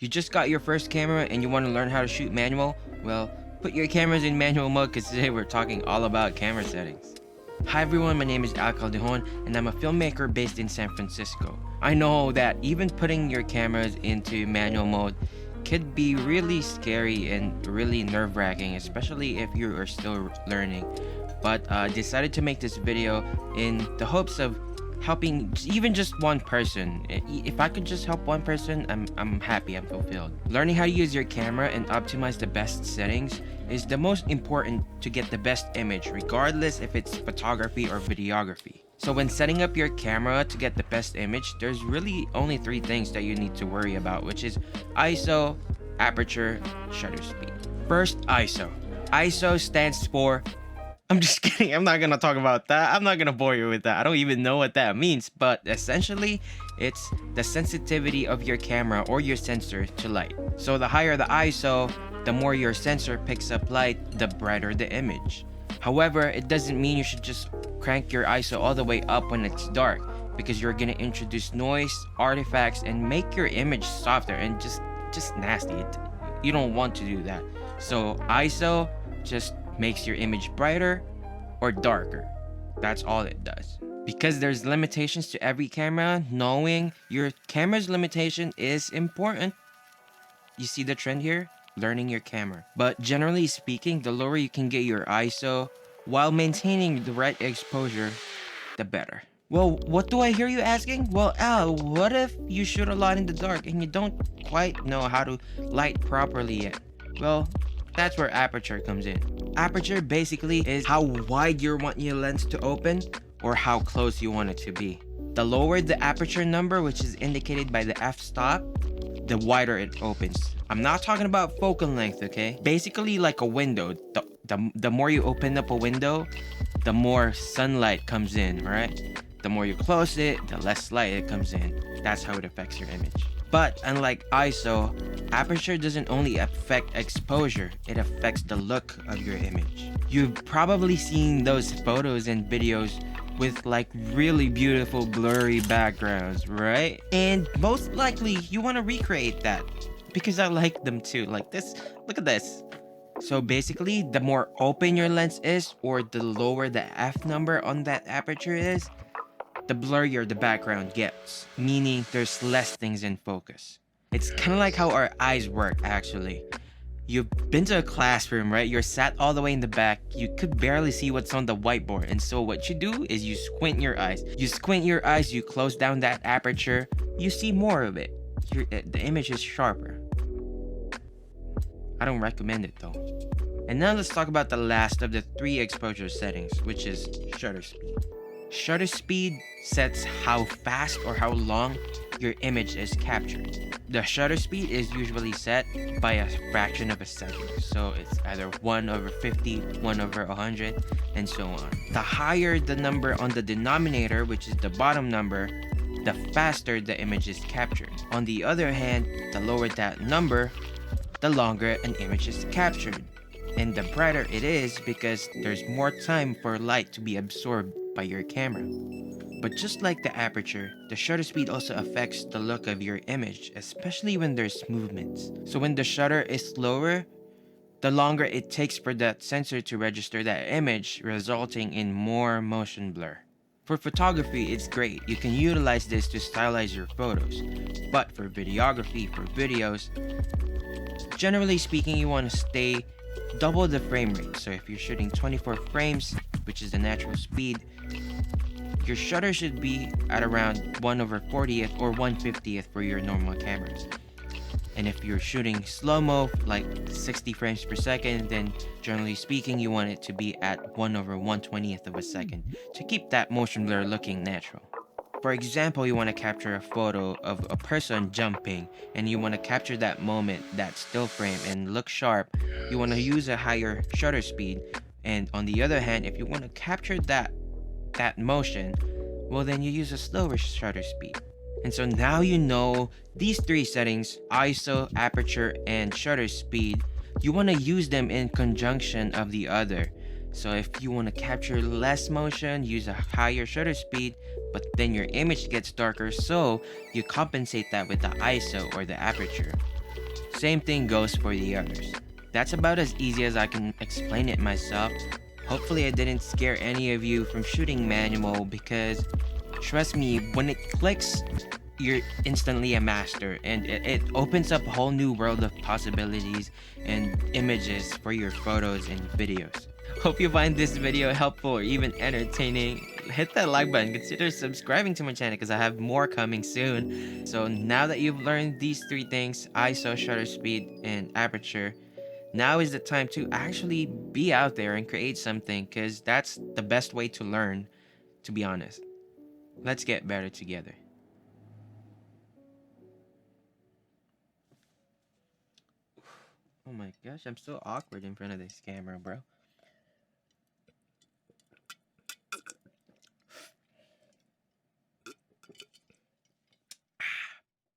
You just got your first camera and you want to learn how to shoot manual? Well, put your cameras in manual mode because today we're talking all about camera settings. Hi everyone, my name is Al Caldejon and I'm a filmmaker based in San Francisco. I know that even putting your cameras into manual mode could be really scary and really nerve-wracking, especially if you are still learning. But I decided to make this video in the hopes of helping even just one person. If I could just help one person, I'm happy, I'm fulfilled. Learning how to use your camera and optimize the best settings is the most important to get the best image, regardless if it's photography or videography. So when setting up your camera to get the best image, there's really only three things that you need to worry about, which is ISO, aperture, shutter speed. First, ISO. ISO stands for... I'm just kidding, I'm not gonna talk about that. I'm not gonna bore you with that. I don't even know what that means, but essentially, it's the sensitivity of your camera or your sensor to light. So the higher the ISO, the more your sensor picks up light, the brighter the image. However, it doesn't mean you should just crank your ISO all the way up when it's dark, because you're gonna introduce noise, artifacts, and make your image softer and just nasty. You don't want to do that. So ISO just makes your image brighter or darker. That's all it does. Because there's limitations to every camera, knowing your camera's limitation is important. You see the trend here? Learning your camera. But generally speaking, the lower you can get your ISO while maintaining the right exposure, the better. Well, what do I hear you asking? Well, Al, what if you shoot a lot in the dark and you don't quite know how to light properly yet? Well, that's where aperture comes in. Aperture basically is how wide you want your lens to open or how close you want it to be. The lower the aperture number, which is indicated by the f-stop, the wider it opens. I'm not talking about focal length, okay? Basically like a window. The more you open up a window, the more sunlight comes in, right? The more you close it, the less light it comes in. That's how it affects your image. But unlike ISO, aperture doesn't only affect exposure, it affects the look of your image. You've probably seen those photos and videos with like really beautiful blurry backgrounds, right? And most likely you want to recreate that because I like them too. Like this, look at this. So basically, the more open your lens is or the lower the f number on that aperture is, the blurrier the background gets, meaning there's less things in focus. It's kind of like how our eyes work, actually. You've been to a classroom, right? You're sat all the way in the back. You could barely see what's on the whiteboard. And so what you do is you squint your eyes. You squint your eyes, you close down that aperture, you see more of it. The image is sharper. I don't recommend it though. And now let's talk about the last of the three exposure settings, which is shutter speed. Shutter speed sets how fast or how long your image is captured. The shutter speed is usually set by a fraction of a second. So it's either 1/50, 1/100, and so on. The higher the number on the denominator, which is the bottom number, the faster the image is captured. On the other hand, the lower that number, the longer an image is captured. And the brighter it is because there's more time for light to be absorbed by your camera. But just like the aperture, the shutter speed also affects the look of your image, especially when there's movements. So when the shutter is slower, the longer it takes for that sensor to register that image, resulting in more motion blur. For photography, it's great. You can utilize this to stylize your photos. But for videography, for videos, generally speaking, you want to stay double the frame rate. So if you're shooting 24 frames, which is the natural speed, your shutter should be at around 1/40th or 1/50th for your normal cameras. And if you're shooting slow-mo, like 60 frames per second, then generally speaking, you want it to be at 1/120th of a second to keep that motion blur looking natural. For example, you want to capture a photo of a person jumping and you want to capture that moment, that still frame, and look sharp. You want to use a higher shutter speed. And on the other hand, if you want to capture that motion, well then you use a slower shutter speed. And so now you know these three settings, ISO, aperture, and shutter speed, you want to use them in conjunction of the other. So if you want to capture less motion, use a higher shutter speed, but then your image gets darker, so you compensate that with the ISO or the aperture. Same thing goes for the others. That's about as easy as I can explain it myself. Hopefully I didn't scare any of you from shooting manual, because trust me, when it clicks, you're instantly a master, and it opens up a whole new world of possibilities and images for your photos and videos. Hope you find this video helpful or even entertaining. Hit that like button, consider subscribing to my channel because I have more coming soon. So now that you've learned these three things, ISO, shutter speed, and aperture, now is the time to actually be out there and create something, because that's the best way to learn, to be honest. Let's get better together. Oh my gosh, I'm so awkward in front of this camera, bro.